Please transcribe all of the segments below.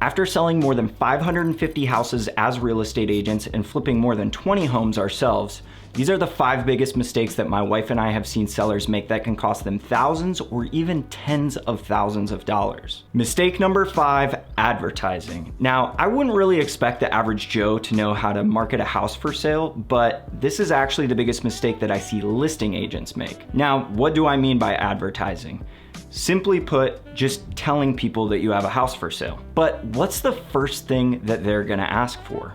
After selling more than 550 houses as real estate agents and flipping more than 20 homes ourselves, these are the 5 biggest mistakes that my wife and I have seen sellers make that can cost them thousands or even tens of thousands of dollars. Mistake number 5, advertising. Now, I wouldn't really expect the average Joe to know how to market a house for sale, but this is actually the biggest mistake that I see listing agents make. Now, what do I mean by advertising? Simply put, just telling people that you have a house for sale. But what's the first thing that they're gonna ask for?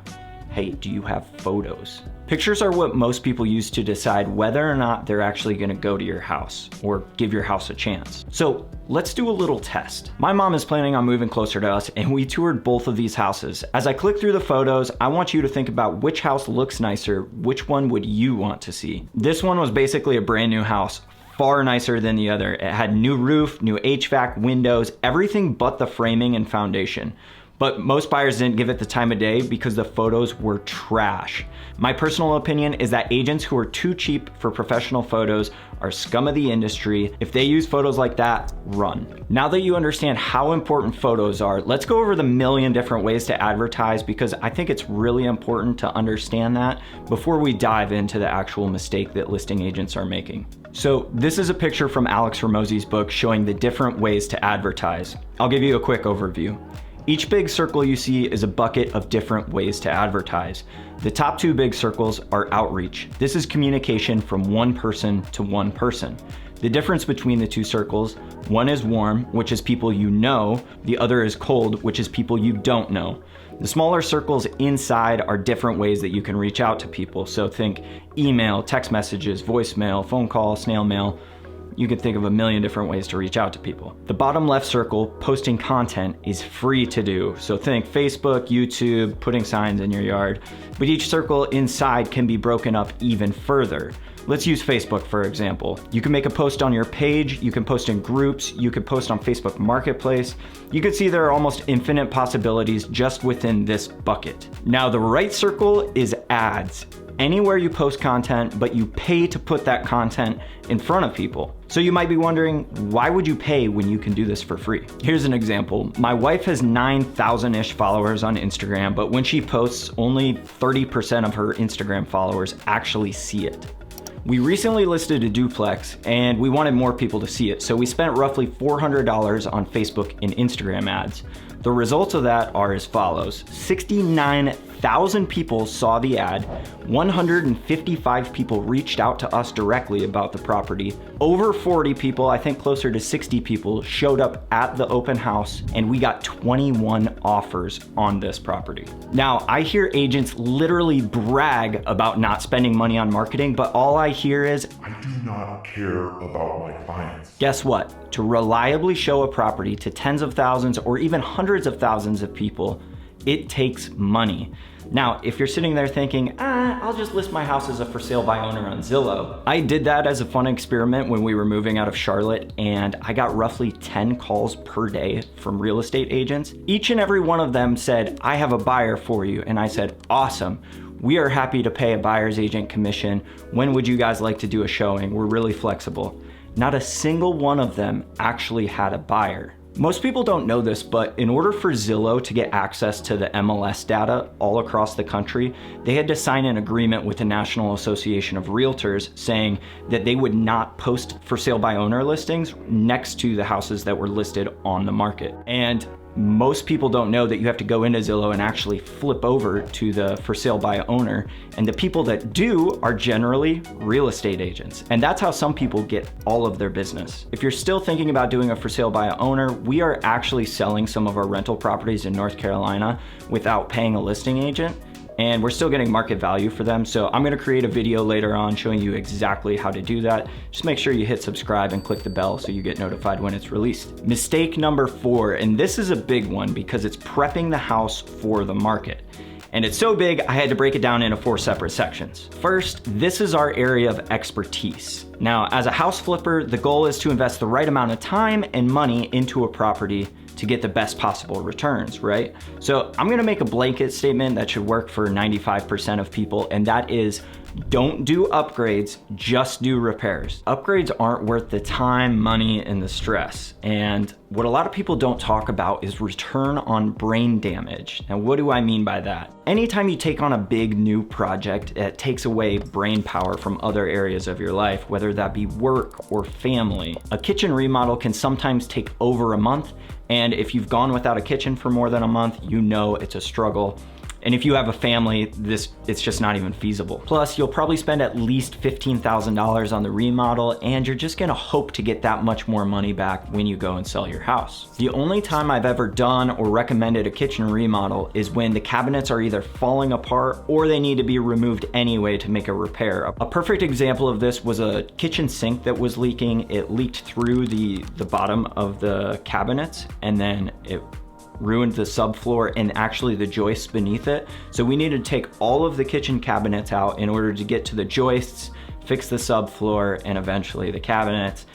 Hey, do you have photos? Pictures are what most people use to decide whether or not they're actually gonna go to your house or give your house a chance. So let's do a little test. My mom is planning on moving closer to us and we toured both of these houses. As I click through the photos, I want you to think about which house looks nicer, which one would you want to see? This one was basically a brand new house, far nicer than the other. It had new roof, new HVAC, windows, everything but the framing and foundation. But most buyers didn't give it the time of day because the photos were trash. My personal opinion is that agents who are too cheap for professional photos are scum of the industry. If they use photos like that, run. Now that you understand how important photos are, let's go over the million different ways to advertise because I think it's really important to understand that before we dive into the actual mistake that listing agents are making. So this is a picture from Alex Hormozi's book showing the different ways to advertise. I'll give you a quick overview. Each big circle you see is a bucket of different ways to advertise. The top 2 big circles are outreach. This is communication from one person to one person. The difference between the 2 circles, one is warm, which is people you know, the other is cold, which is people you don't know. The smaller circles inside are different ways that you can reach out to people. So think email, text messages, voicemail, phone call, snail mail. You can think of a million different ways to reach out to people. The bottom left circle, posting content, is free to do. So think Facebook, YouTube, putting signs in your yard. But each circle inside can be broken up even further. Let's use Facebook for example. You can make a post on your page, you can post in groups, you can post on Facebook Marketplace. You can see there are almost infinite possibilities just within this bucket. Now the right circle is ads. Anywhere you post content, but you pay to put that content in front of people. So you might be wondering, why would you pay when you can do this for free? Here's an example. My wife has 9,000-ish followers on Instagram, but when she posts, only 30% of her Instagram followers actually see it. We recently listed a duplex and we wanted more people to see it, so we spent roughly $400 on Facebook and Instagram ads. The results of that are as follows. 69,000 people saw the ad, 155 people reached out to us directly about the property, over 40 people, I think closer to 60 people, showed up at the open house, and we got 21 offers on this property. Now, I hear agents literally brag about not spending money on marketing, but all I hear is, I do not care about my clients. Guess what? To reliably show a property to tens of thousands or even hundreds of thousands of people, it takes money. Now, if you're sitting there thinking, I'll just list my house as a for sale by owner on Zillow. I did that as a fun experiment when we were moving out of Charlotte, and I got roughly 10 calls per day from real estate agents. Each and every one of them said, I have a buyer for you. And I said, awesome. We are happy to pay a buyer's agent commission. When would you guys like to do a showing? We're really flexible. Not a single one of them actually had a buyer. Most people don't know this, but in order for Zillow to get access to the MLS data all across the country, they had to sign an agreement with the National Association of Realtors saying that they would not post for sale by owner listings next to the houses that were listed on the market. And most people don't know that you have to go into Zillow and actually flip over to the for sale by owner. And the people that do are generally real estate agents. And that's how some people get all of their business. If you're still thinking about doing a for sale by owner, we are actually selling some of our rental properties in North Carolina without paying a listing agent. And we're still getting market value for them. So I'm gonna create a video later on showing you exactly how to do that. Just make sure you hit subscribe and click the bell so you get notified when it's released. Mistake number 4, and this is a big one because it's prepping the house for the market. And it's so big, I had to break it down into 4 separate sections. First, this is our area of expertise. Now, as a house flipper, the goal is to invest the right amount of time and money into a property to get the best possible returns, right? So I'm gonna make a blanket statement that should work for 95% of people, and that is, don't do upgrades, just do repairs. Upgrades aren't worth the time, money, and the stress. And what a lot of people don't talk about is return on brain damage. Now, what do I mean by that? Anytime you take on a big new project, it takes away brain power from other areas of your life, whether that be work or family. A kitchen remodel can sometimes take over a month, and if you've gone without a kitchen for more than a month, you know it's a struggle. And if you have a family, it's just not even feasible. Plus, you'll probably spend at least $15,000 on the remodel, and you're just gonna hope to get that much more money back when you go and sell your house. The only time I've ever done or recommended a kitchen remodel is when the cabinets are either falling apart or they need to be removed anyway to make a repair. A perfect example of this was a kitchen sink that was leaking. It leaked through the bottom of the cabinets, and then it ruined the subfloor and actually the joists beneath it. So we needed to take all of the kitchen cabinets out in order to get to the joists, fix the subfloor, and eventually the cabinets.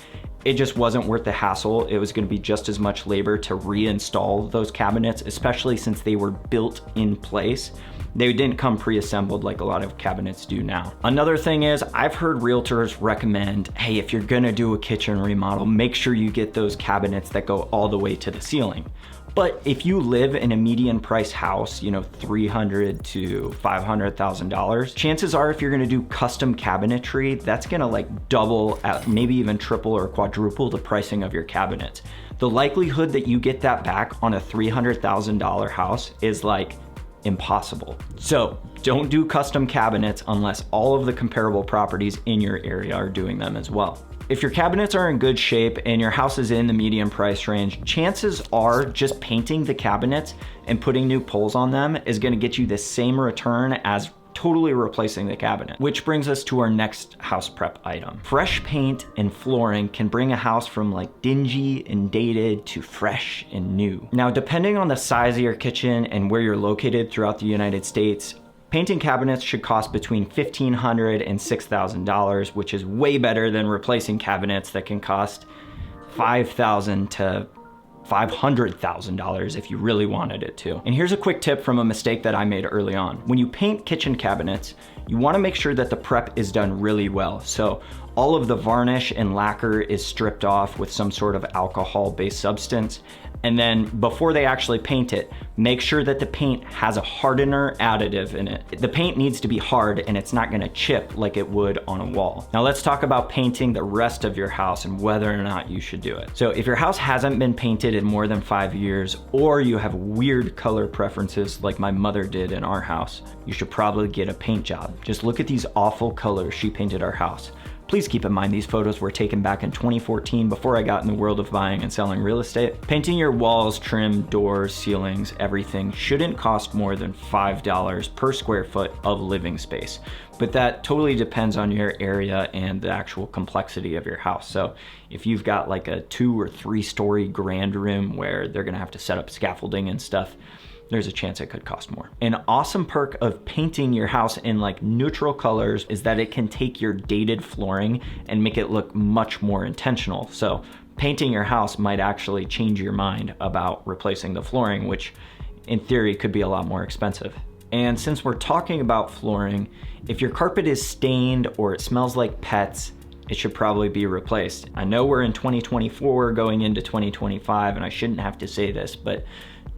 It just wasn't worth the hassle. It was gonna be just as much labor to reinstall those cabinets, especially since they were built in place. They didn't come pre-assembled like a lot of cabinets do now. Another thing is, I've heard realtors recommend, hey, if you're gonna do a kitchen remodel, make sure you get those cabinets that go all the way to the ceiling. But if you live in a median price house, you know, $300,000 to $500,000, chances are if you're gonna do custom cabinetry, that's gonna like double, maybe even triple or quadruple the pricing of your cabinets. The likelihood that you get that back on a $300,000 house is like impossible. So don't do custom cabinets unless all of the comparable properties in your area are doing them as well. If your cabinets are in good shape and your house is in the medium price range, chances are just painting the cabinets and putting new pulls on them is gonna get you the same return as totally replacing the cabinet. Which brings us to our next house prep item. Fresh paint and flooring can bring a house from like dingy and dated to fresh and new. Now, depending on the size of your kitchen and where you're located throughout the United States, painting cabinets should cost between $1,500 and $6,000, which is way better than replacing cabinets that can cost $5,000 to $500,000 if you really wanted it to. And here's a quick tip from a mistake that I made early on. When you paint kitchen cabinets, you wanna make sure that the prep is done really well. So all of the varnish and lacquer is stripped off with some sort of alcohol-based substance. And then before they actually paint it, make sure that the paint has a hardener additive in it. The paint needs to be hard and it's not gonna chip like it would on a wall. Now let's talk about painting the rest of your house and whether or not you should do it. So if your house hasn't been painted in more than 5 years, or you have weird color preferences like my mother did in our house, you should probably get a paint job. Just look at these awful colors she painted our house. Please keep in mind these photos were taken back in 2014 before I got in the world of buying and selling real estate. Painting your walls, trim, doors, ceilings, everything shouldn't cost more than $5 per square foot of living space. But that totally depends on your area and the actual complexity of your house. So if you've got like a 2 or 3 story grand room where they're gonna have to set up scaffolding and stuff, there's a chance it could cost more. An awesome perk of painting your house in like neutral colors is that it can take your dated flooring and make it look much more intentional. So painting your house might actually change your mind about replacing the flooring, which in theory could be a lot more expensive. And since we're talking about flooring, if your carpet is stained or it smells like pets, it should probably be replaced. I know we're in 2024 going into 2025 and I shouldn't have to say this, but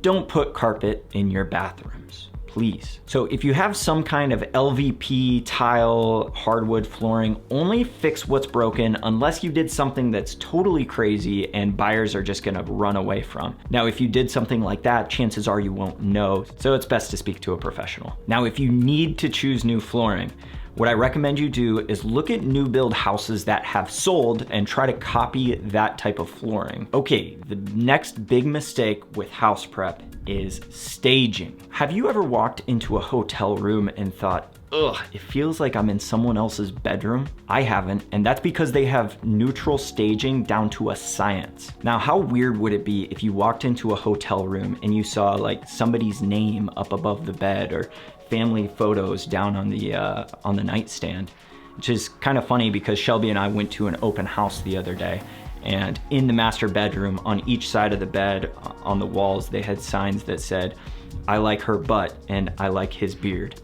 don't put carpet in your bathrooms, please. So if you have some kind of LVP, tile, hardwood flooring, only fix what's broken unless you did something that's totally crazy and buyers are just gonna run away from. Now, if you did something like that, chances are you won't know, so it's best to speak to a professional. Now, if you need to choose new flooring, what I recommend you do is look at new build houses that have sold and try to copy that type of flooring. Okay, the next big mistake with house prep is staging. Have you ever walked into a hotel room and thought, ugh, it feels like I'm in someone else's bedroom? I haven't, and that's because they have neutral staging down to a science. Now, how weird would it be if you walked into a hotel room and you saw like somebody's name up above the bed or family photos down on the nightstand, which is kind of funny because Shelby and I went to an open house the other day And in the master bedroom, on each side of the bed, on the walls, they had signs that said, "I like her butt and I like his beard."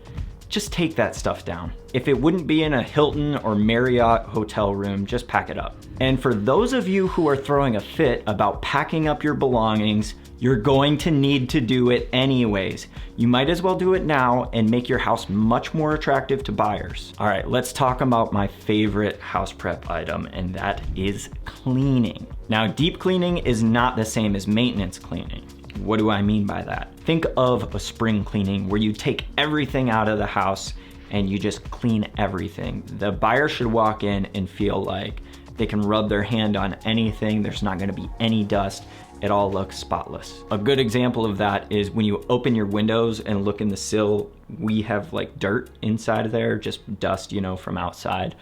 Just take that stuff down. If it wouldn't be in a Hilton or Marriott hotel room, just pack it up. And for those of you who are throwing a fit about packing up your belongings, you're going to need to do it anyways. You might as well do it now and make your house much more attractive to buyers. All right, let's talk about my favorite house prep item, and that is cleaning. Now, deep cleaning is not the same as maintenance cleaning. What do I mean by that? Think of a spring cleaning where you take everything out of the house and you just clean everything. The buyer should walk in and feel like they can rub their hand on anything. There's not gonna be any dust. It all looks spotless. A good example of that is when you open your windows and look in the sill, we have like dirt inside of there, just dust, from outside.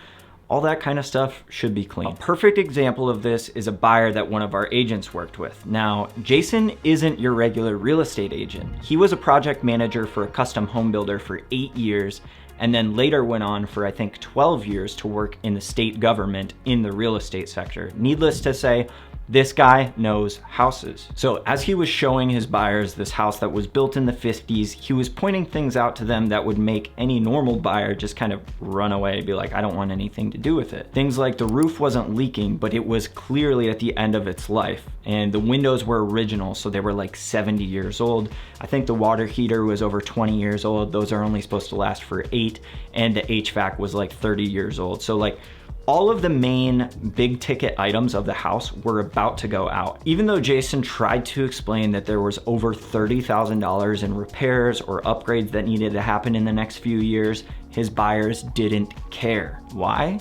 All that kind of stuff should be clean. A perfect example of this is a buyer that one of our agents worked with. Now, Jason isn't your regular real estate agent. He was a project manager for a custom home builder for 8 years, and then later went on for I think 12 years to work in the state government in the real estate sector. Needless to say, this guy knows houses. So as he was showing his buyers this house that was built in the 50s, he was pointing things out to them that would make any normal buyer just kind of run away, be like, I don't want anything to do with it. Things like the roof wasn't leaking, but it was clearly at the end of its life. And the windows were original, so they were like 70 years old. I think the water heater was over 20 years old. Those are only supposed to last for 8. And the HVAC was like 30 years old. So like, all of the main big ticket items of the house were about to go out. Even though Jason tried to explain that there was over $30,000 in repairs or upgrades that needed to happen in the next few years, his buyers didn't care. Why?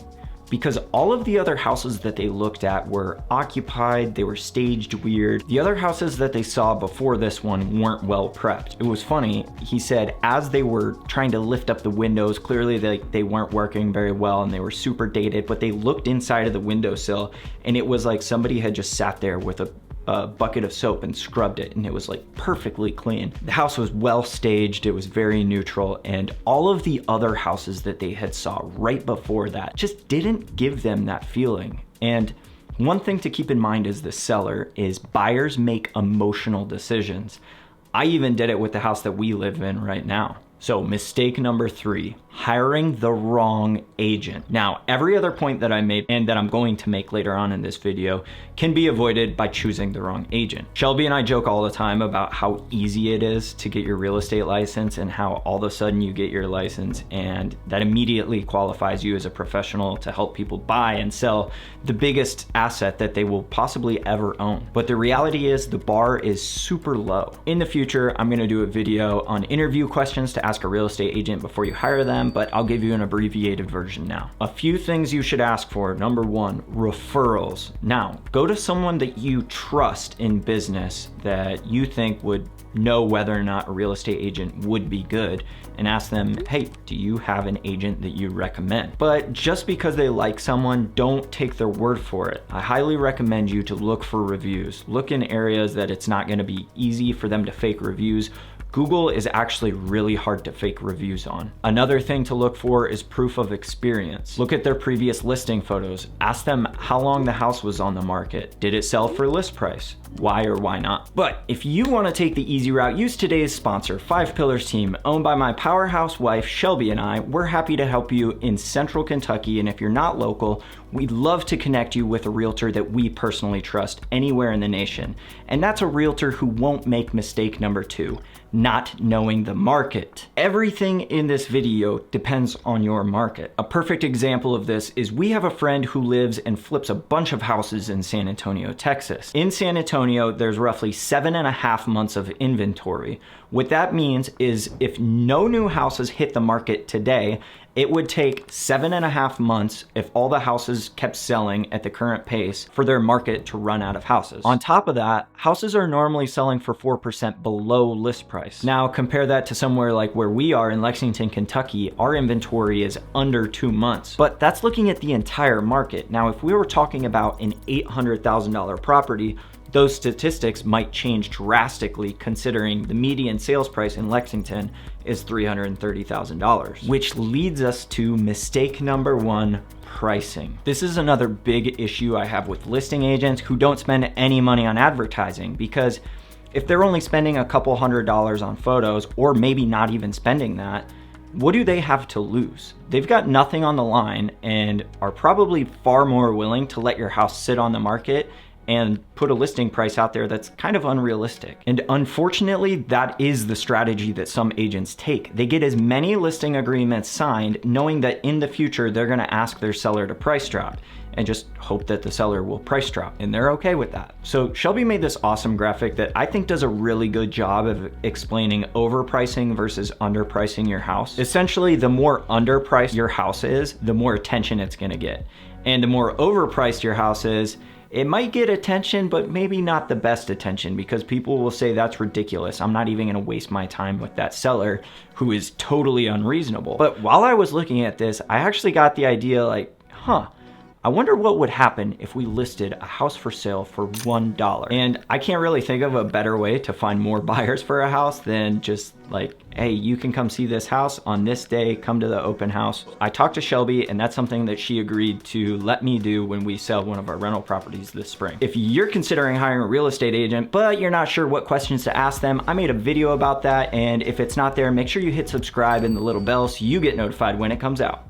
Because all of the other houses that they looked at were occupied, they were staged weird. The other houses that they saw before this one weren't well prepped. It was funny, he said as they were trying to lift up the windows, clearly they weren't working very well and they were super dated, but they looked inside of the windowsill and it was like somebody had just sat there with a bucket of soap and scrubbed it, and it was like perfectly clean. The house was well staged, it was very neutral, and all of the other houses that they had saw right before that just didn't give them that feeling. And one thing to keep in mind as the seller is buyers make emotional decisions. I even did it with the house that we live in right now. So mistake number 3, hiring the wrong agent. Now, every other point that I made and that I'm going to make later on in this video can be avoided by choosing the wrong agent. Shelby and I joke all the time about how easy it is to get your real estate license and how all of a sudden you get your license and that immediately qualifies you as a professional to help people buy and sell the biggest asset that they will possibly ever own. But the reality is the bar is super low. In the future, I'm gonna do a video on interview questions to ask a real estate agent before you hire them, but I'll give you an abbreviated version now. A few things you should ask for. Number 1, referrals. Now, go to someone that you trust in business that you think would know whether or not a real estate agent would be good and ask them, hey, do you have an agent that you recommend? But just because they like someone, don't take their word for it. I highly recommend you to look for reviews. Look in areas that it's not gonna be easy for them to fake reviews. Google is actually really hard to fake reviews on. Another thing to look for is proof of experience. Look at their previous listing photos. Ask them how long the house was on the market. Did it sell for list price? Why or why not? But if you want to take the easy route, use today's sponsor, 5 Pillars Team, owned by my powerhouse wife, Shelby, and I. We're happy to help you in Central Kentucky, and if you're not local, we'd love to connect you with a realtor that we personally trust anywhere in the nation. And that's a realtor who won't make mistake number 2. Not knowing the market. Everything in this video depends on your market. A perfect example of this is we have a friend who lives and flips a bunch of houses in San Antonio, Texas. In San Antonio, there's roughly 7.5 months of inventory. What that means is if no new houses hit the market today, it would take 7.5 months if all the houses kept selling at the current pace for their market to run out of houses. On top of that, houses are normally selling for 4% below list price. Now compare that to somewhere like where we are in Lexington, Kentucky, our inventory is under 2 months, but that's looking at the entire market. Now, if we were talking about an $800,000 property, those statistics might change drastically considering the median sales price in Lexington is $330,000. Which leads us to mistake number 1, pricing. This is another big issue I have with listing agents who don't spend any money on advertising, because if they're only spending a couple $100s on photos, or maybe not even spending that, what do they have to lose? They've got nothing on the line and are probably far more willing to let your house sit on the market and put a listing price out there that's kind of unrealistic. And unfortunately, that is the strategy that some agents take. They get as many listing agreements signed knowing that in the future they're gonna ask their seller to price drop, and just hope that the seller will price drop, and they're okay with that. So Shelby made this awesome graphic that I think does a really good job of explaining overpricing versus underpricing your house. Essentially, the more underpriced your house is, the more attention it's gonna get. And the more overpriced your house is, it might get attention, but maybe not the best attention, because people will say that's ridiculous. I'm not even gonna waste my time with that seller who is totally unreasonable. But while I was looking at this, I actually got the idea like, I wonder what would happen if we listed a house for sale for $1. And I can't really think of a better way to find more buyers for a house than just like, hey, you can come see this house on this day, come to the open house. I talked to Shelby, and that's something that she agreed to let me do when we sell one of our rental properties this spring. If you're considering hiring a real estate agent, but you're not sure what questions to ask them, I made a video about that. And if it's not there, make sure you hit subscribe and the little bell so you get notified when it comes out.